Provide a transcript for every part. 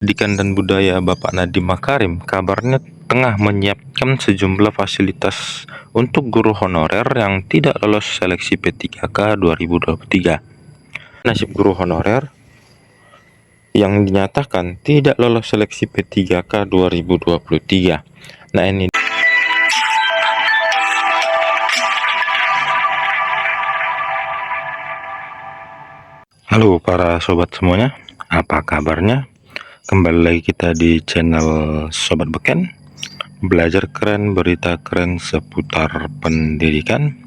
Pendidikan dan Budaya Bapak Nadiem Makarim kabarnya tengah menyiapkan sejumlah fasilitas untuk guru honorer yang tidak lolos seleksi P3K 2023. Nasib guru honorer yang dinyatakan tidak lolos seleksi P3K 2023. Nah, ini halo para sobat semuanya, apa kabarnya? Kembali lagi kita di channel Sobat Beken, belajar keren, berita keren seputar pendidikan.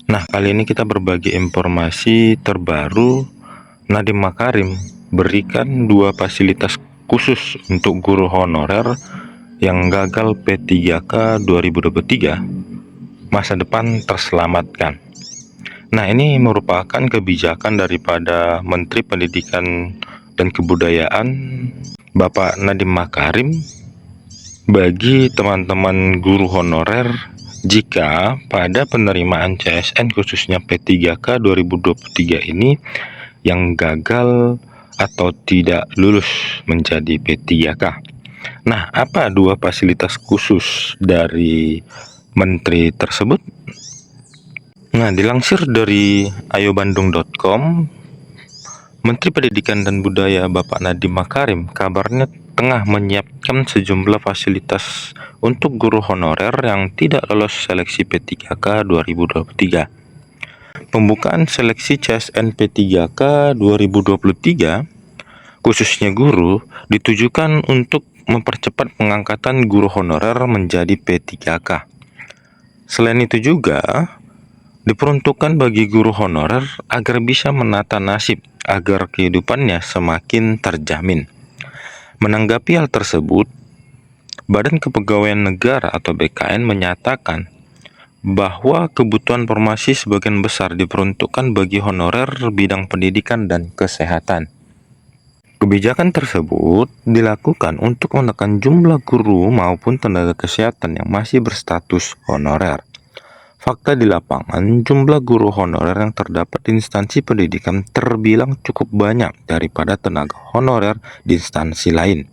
Nah, kali ini kita berbagi informasi terbaru. Nadiem Makarim berikan 2 fasilitas khusus untuk guru honorer yang gagal P3K 2023. Masa depan terselamatkan. Nah, ini merupakan kebijakan daripada Menteri Pendidikan dan Kebudayaan Bapak Nadiem Makarim bagi teman-teman guru honorer jika pada penerimaan CSN khususnya P3K 2023 ini yang gagal atau tidak lulus menjadi P3K. Nah, apa 2 fasilitas khusus dari menteri tersebut? Nah, dilansir dari ayobandung.com, Menteri Pendidikan dan Budaya Bapak Nadiem Makarim kabarnya tengah menyiapkan sejumlah fasilitas untuk guru honorer yang tidak lolos seleksi P3K 2023. Pembukaan seleksi CSN P3K 2023 khususnya guru ditujukan untuk mempercepat pengangkatan guru honorer menjadi P3K. Selain itu juga diperuntukkan bagi guru honorer agar bisa menata nasib agar kehidupannya semakin terjamin. Menanggapi hal tersebut, Badan Kepegawaian Negara atau BKN menyatakan bahwa kebutuhan formasi sebagian besar diperuntukkan bagi honorer bidang pendidikan dan kesehatan. Kebijakan tersebut dilakukan untuk menekan jumlah guru maupun tenaga kesehatan yang masih berstatus honorer. Fakta di lapangan, jumlah guru honorer yang terdapat di instansi pendidikan terbilang cukup banyak daripada tenaga honorer di instansi lain.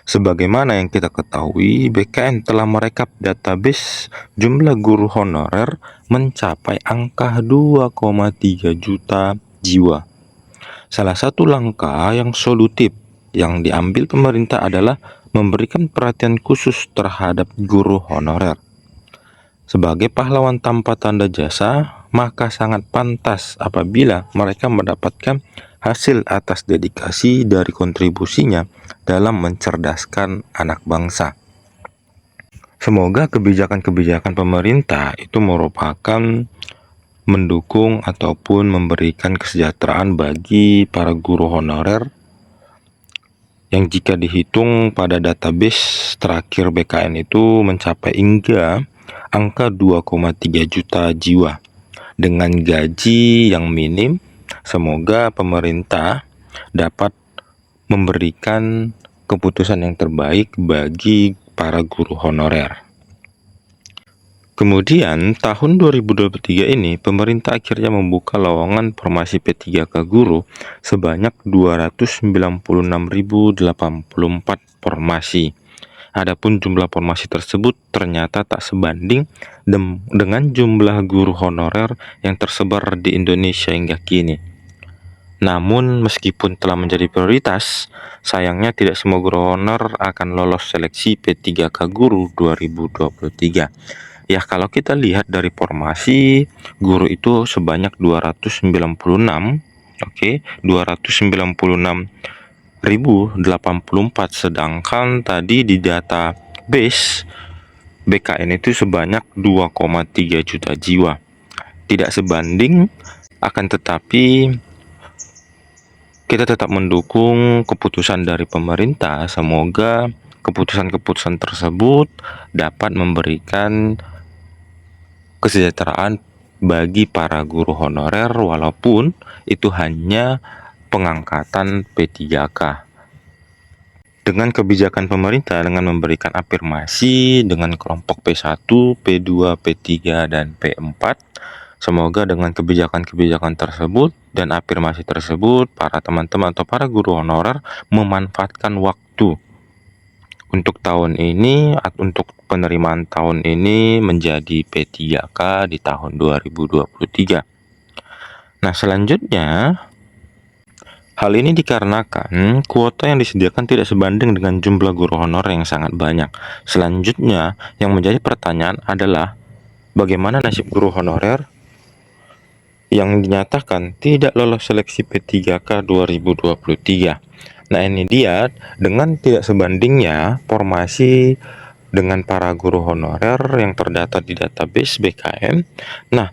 Sebagaimana yang kita ketahui, BKN telah merekap database jumlah guru honorer mencapai angka 2,3 juta jiwa. Salah satu langkah yang solutif yang diambil pemerintah adalah memberikan perhatian khusus terhadap guru honorer. Sebagai pahlawan tanpa tanda jasa, maka sangat pantas apabila mereka mendapatkan hasil atas dedikasi dari kontribusinya dalam mencerdaskan anak bangsa. Semoga kebijakan-kebijakan pemerintah itu merupakan mendukung ataupun memberikan kesejahteraan bagi para guru honorer yang jika dihitung pada database terakhir BKN itu mencapai hingga angka 2,3 juta jiwa dengan gaji yang minim. Semoga pemerintah dapat memberikan keputusan yang terbaik bagi para guru honorer. Kemudian tahun 2023 ini pemerintah akhirnya membuka lowongan formasi P3K guru sebanyak 296.084 formasi. Adapun jumlah formasi tersebut ternyata tak sebanding dengan jumlah guru honorer yang tersebar di Indonesia hingga kini. Namun meskipun telah menjadi prioritas, sayangnya tidak semua guru honorer akan lolos seleksi P3K guru 2023. Ya, kalau kita lihat dari formasi guru itu sebanyak 296, oke, 296.084, sedangkan tadi di database BKN itu sebanyak 2,3 juta jiwa. Tidak sebanding, akan tetapi kita tetap mendukung keputusan dari pemerintah. Semoga keputusan-keputusan tersebut dapat memberikan kesejahteraan bagi para guru honorer walaupun itu hanya pengangkatan P3K. Dengan kebijakan pemerintah dengan memberikan afirmasi dengan kelompok P1, P2, P3, dan P4, Semoga dengan kebijakan-kebijakan tersebut dan afirmasi tersebut, para teman-teman atau para guru honorer memanfaatkan waktu untuk tahun ini, untuk penerimaan tahun ini menjadi P3K di tahun 2023. Nah, selanjutnya, hal ini dikarenakan kuota yang disediakan tidak sebanding dengan jumlah guru honorer yang sangat banyak. Selanjutnya, yang menjadi pertanyaan adalah bagaimana nasib guru honorer yang dinyatakan tidak lolos seleksi P3K 2023. Nah, ini dia dengan tidak sebandingnya formasi dengan para guru honorer yang terdata di database BKM. Nah,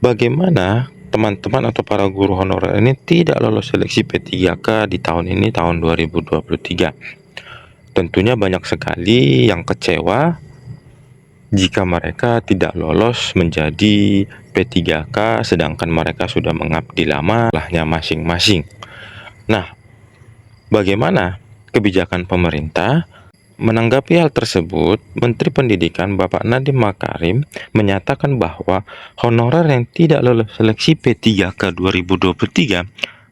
bagaimana teman-teman atau para guru honorer ini tidak lolos seleksi P3K di tahun ini, tahun 2023? Tentunya banyak sekali yang kecewa jika mereka tidak lolos menjadi P3K sedangkan mereka sudah mengabdi lama lahnya masing-masing. Nah, bagaimana kebijakan pemerintah? Menanggapi hal tersebut, Menteri Pendidikan Bapak Nadiem Makarim menyatakan bahwa honorer yang tidak lolos seleksi P3K 2023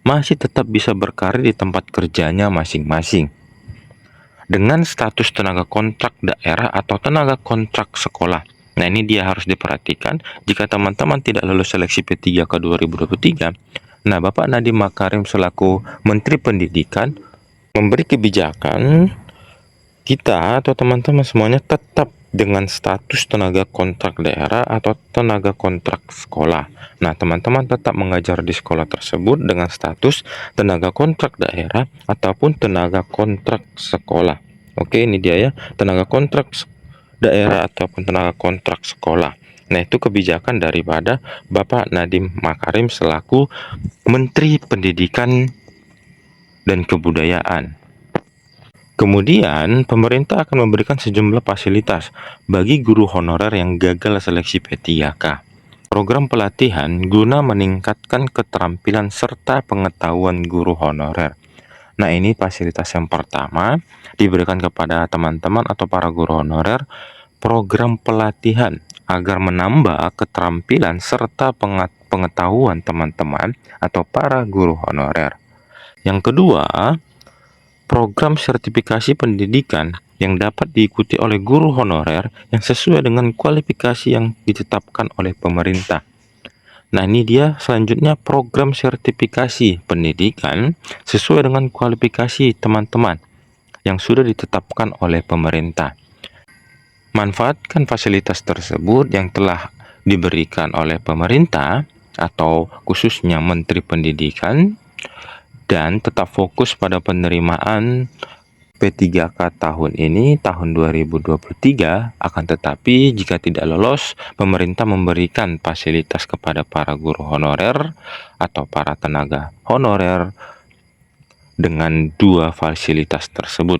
masih tetap bisa berkarir di tempat kerjanya masing-masing dengan status tenaga kontrak daerah atau tenaga kontrak sekolah. Nah, ini dia harus diperhatikan jika teman-teman tidak lulus seleksi P3K 2023. Nah, Bapak Nadiem Makarim selaku Menteri Pendidikan memberi kebijakan kita atau teman-teman semuanya tetap dengan status tenaga kontrak daerah atau tenaga kontrak sekolah. Nah, teman-teman tetap mengajar di sekolah tersebut dengan status tenaga kontrak daerah ataupun tenaga kontrak sekolah. Oke, ini dia ya, tenaga kontrak daerah ataupun tenaga kontrak sekolah. Nah, itu kebijakan daripada Bapak Nadiem Makarim selaku Menteri Pendidikan dan Kebudayaan. Kemudian, pemerintah akan memberikan sejumlah fasilitas bagi guru honorer yang gagal seleksi P3K. Program pelatihan guna meningkatkan keterampilan serta pengetahuan guru honorer. Nah, ini fasilitas yang pertama diberikan kepada teman-teman atau para guru honorer, program pelatihan agar menambah keterampilan serta pengetahuan teman-teman atau para guru honorer. Yang kedua, program sertifikasi pendidikan yang dapat diikuti oleh guru honorer yang sesuai dengan kualifikasi yang ditetapkan oleh pemerintah. Nah, ini dia selanjutnya program sertifikasi pendidikan sesuai dengan kualifikasi teman-teman yang sudah ditetapkan oleh pemerintah. Manfaatkan fasilitas tersebut yang telah diberikan oleh pemerintah atau khususnya Menteri Pendidikan, dan tetap fokus pada penerimaan P3K tahun ini, tahun 2023. Akan tetapi jika tidak lolos, pemerintah memberikan fasilitas kepada para guru honorer atau para tenaga honorer dengan dua fasilitas tersebut.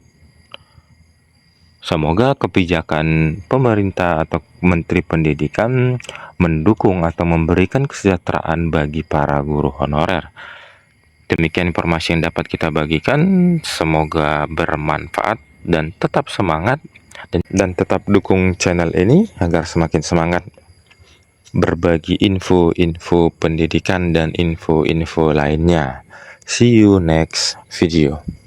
Semoga kebijakan pemerintah atau Menteri Pendidikan mendukung atau memberikan kesejahteraan bagi para guru honorer. Demikian informasi yang dapat kita bagikan, semoga bermanfaat dan tetap semangat dan tetap dukung channel ini agar semakin semangat berbagi info-info pendidikan dan info-info lainnya. See you next video.